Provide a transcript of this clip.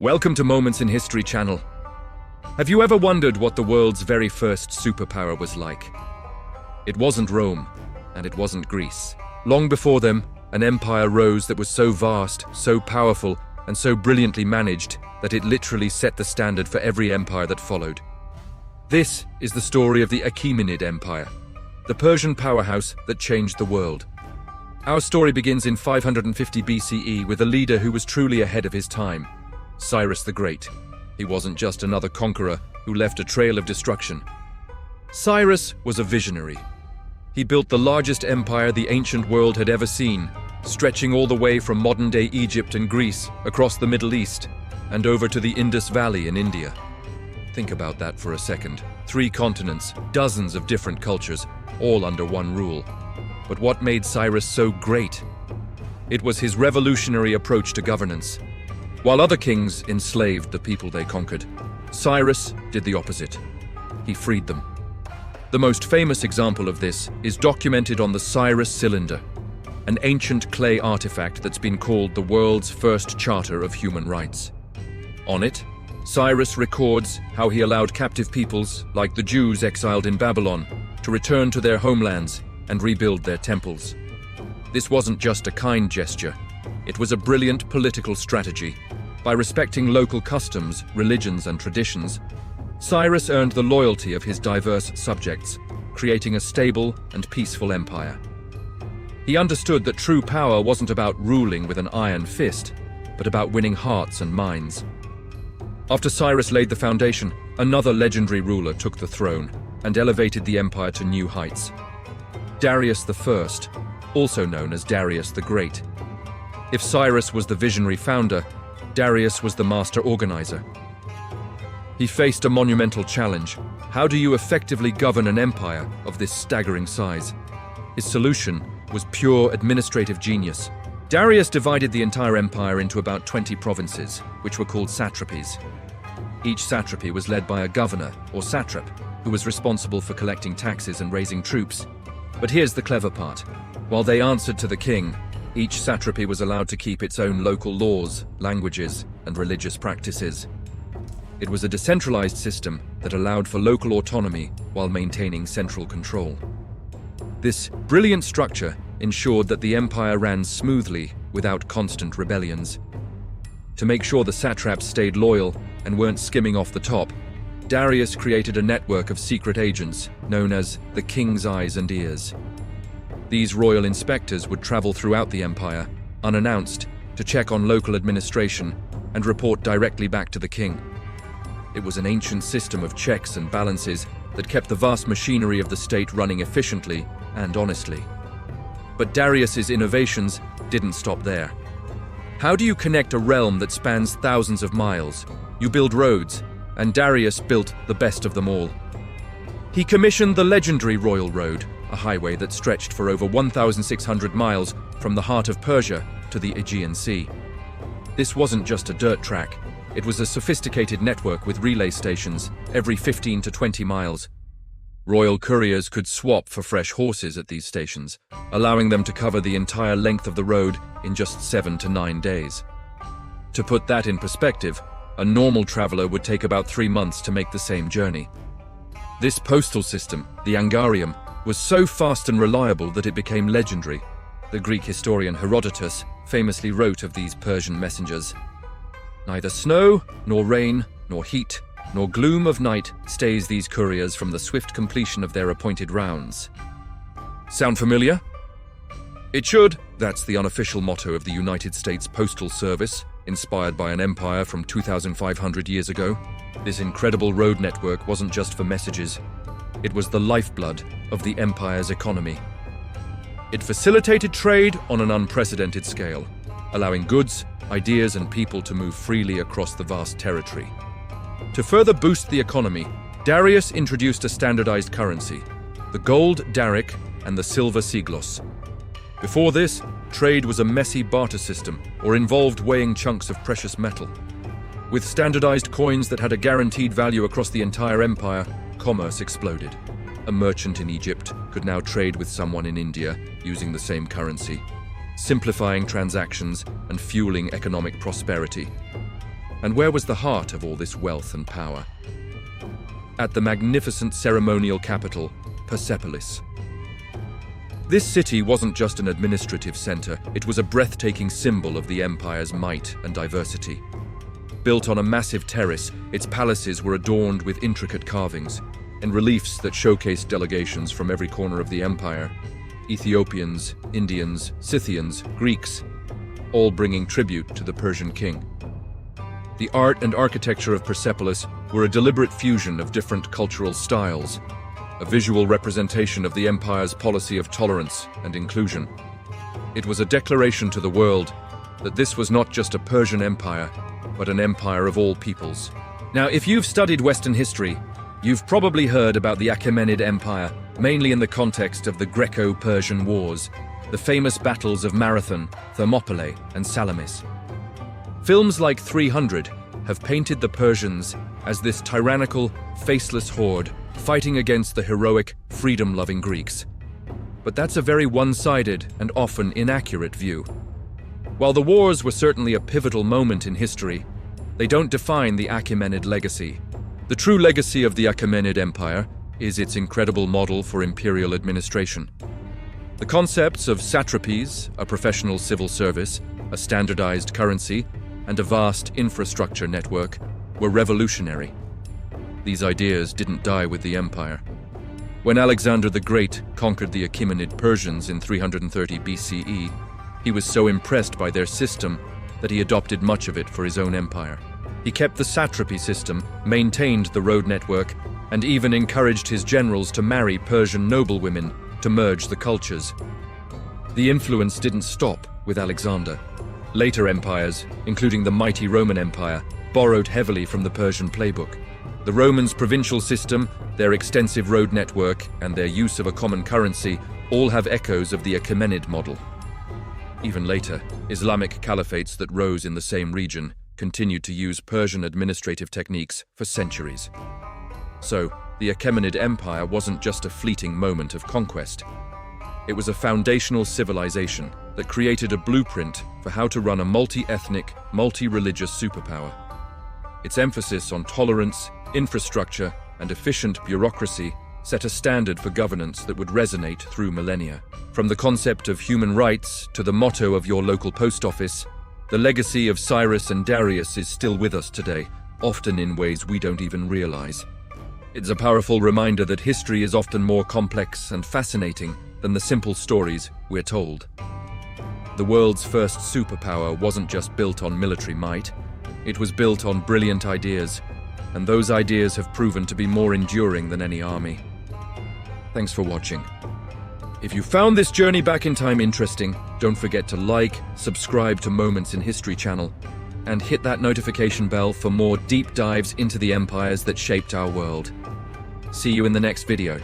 Welcome to Moments in History channel. Have you ever wondered what the world's very first superpower was like? It wasn't Rome, and it wasn't Greece. Long before them, an empire rose that was so vast, so powerful, and so brilliantly managed that it literally set the standard for every empire that followed. This is the story of the Achaemenid Empire, the Persian powerhouse that changed the world. Our story begins in 550 BCE with a leader who was truly ahead of his time, Cyrus the Great. He wasn't just another conqueror who left a trail of destruction. Cyrus was a visionary. He built the largest empire the ancient world had ever seen, stretching all the way from modern-day Egypt and Greece, across the Middle East, and over to the Indus Valley in India. Think about that for a second. 3 continents, dozens of different cultures, all under one rule. But what made Cyrus so great? It was his revolutionary approach to governance. While other kings enslaved the people they conquered, Cyrus did the opposite. He freed them. The most famous example of this is documented on the Cyrus cylinder, an ancient clay artifact that's been called the world's first charter of human rights. On it, Cyrus records how he allowed captive peoples, like the Jews exiled in Babylon, to return to their homelands and rebuild their temples. This wasn't just a kind gesture, it was a brilliant political strategy. By respecting local customs, religions, and traditions, Cyrus earned the loyalty of his diverse subjects, creating a stable and peaceful empire. He understood that true power wasn't about ruling with an iron fist, but about winning hearts and minds. After Cyrus laid the foundation, another legendary ruler took the throne and elevated the empire to new heights. Darius I, also known as Darius the Great. If Cyrus was the visionary founder, Darius was the master organizer. He faced a monumental challenge. How do you effectively govern an empire of this staggering size? His solution was pure administrative genius. Darius divided the entire empire into about 20 provinces, which were called satrapies. Each satrapy was led by a governor, or satrap, who was responsible for collecting taxes and raising troops. But here's the clever part. While they answered to the king, each satrapy was allowed to keep its own local laws, languages, and religious practices. It was a decentralized system that allowed for local autonomy while maintaining central control. This brilliant structure ensured that the empire ran smoothly without constant rebellions. To make sure the satraps stayed loyal and weren't skimming off the top, Darius created a network of secret agents known as the King's Eyes and Ears. These royal inspectors would travel throughout the empire, unannounced, to check on local administration and report directly back to the king. It was an ancient system of checks and balances that kept the vast machinery of the state running efficiently and honestly. But Darius's innovations didn't stop there. How do you connect a realm that spans thousands of miles? You build roads, and Darius built the best of them all. He commissioned the legendary Royal Road, a highway that stretched for over 1,600 miles from the heart of Persia to the Aegean Sea. This wasn't just a dirt track, it was a sophisticated network with relay stations every 15 to 20 miles. Royal couriers could swap for fresh horses at these stations, allowing them to cover the entire length of the road in just 7 to 9 days. To put that in perspective, a normal traveler would take about 3 months to make the same journey. This postal system, the Angarium, was so fast and reliable that it became legendary. The Greek historian Herodotus famously wrote of these Persian messengers, "Neither snow, nor rain, nor heat, nor gloom of night stays these couriers from the swift completion of their appointed rounds." Sound familiar? It should. That's the unofficial motto of the United States Postal Service, inspired by an empire from 2,500 years ago. This incredible road network wasn't just for messages. It was the lifeblood of the empire's economy. It facilitated trade on an unprecedented scale, allowing goods, ideas, and people to move freely across the vast territory. To further boost the economy, Darius introduced a standardized currency, the gold daric and the silver siglos. Before this, trade was a messy barter system or involved weighing chunks of precious metal. With standardized coins that had a guaranteed value across the entire empire, commerce exploded. A merchant in Egypt could now trade with someone in India using the same currency, simplifying transactions and fueling economic prosperity. And where was the heart of all this wealth and power? At the magnificent ceremonial capital, Persepolis. This city wasn't just an administrative center, it was a breathtaking symbol of the empire's might and diversity. Built on a massive terrace, its palaces were adorned with intricate carvings and reliefs that showcased delegations from every corner of the empire. Ethiopians, Indians, Scythians, Greeks, all bringing tribute to the Persian king. The art and architecture of Persepolis were a deliberate fusion of different cultural styles, a visual representation of the empire's policy of tolerance and inclusion. It was a declaration to the world that this was not just a Persian empire, but an empire of all peoples. Now, if you've studied Western history, you've probably heard about the Achaemenid Empire, mainly in the context of the Greco-Persian Wars, the famous battles of Marathon, Thermopylae, and Salamis. Films like 300 have painted the Persians as this tyrannical, faceless horde fighting against the heroic, freedom-loving Greeks. But that's a very one-sided and often inaccurate view. While the wars were certainly a pivotal moment in history, they don't define the Achaemenid legacy. The true legacy of the Achaemenid Empire is its incredible model for imperial administration. The concepts of satrapies, a professional civil service, a standardized currency, and a vast infrastructure network were revolutionary. These ideas didn't die with the empire. When Alexander the Great conquered the Achaemenid Persians in 330 BCE, he was so impressed by their system that he adopted much of it for his own empire. He kept the satrapy system, maintained the road network, and even encouraged his generals to marry Persian noblewomen to merge the cultures. The influence didn't stop with Alexander. Later empires, including the mighty Roman Empire, borrowed heavily from the Persian playbook. The Romans' provincial system, their extensive road network, and their use of a common currency all have echoes of the Achaemenid model. Even later, Islamic caliphates that rose in the same region continued to use Persian administrative techniques for centuries. So, the Achaemenid Empire wasn't just a fleeting moment of conquest. It was a foundational civilization that created a blueprint for how to run a multi-ethnic, multi-religious superpower. Its emphasis on tolerance, infrastructure, and efficient bureaucracy set a standard for governance that would resonate through millennia. From the concept of human rights to the motto of your local post office, the legacy of Cyrus and Darius is still with us today, often in ways we don't even realize. It's a powerful reminder that history is often more complex and fascinating than the simple stories we're told. The world's first superpower wasn't just built on military might, it was built on brilliant ideas, and those ideas have proven to be more enduring than any army. Thanks for watching. If you found this journey back in time interesting, don't forget to like, subscribe to Moments in History channel, and hit that notification bell for more deep dives into the empires that shaped our world. See you in the next video.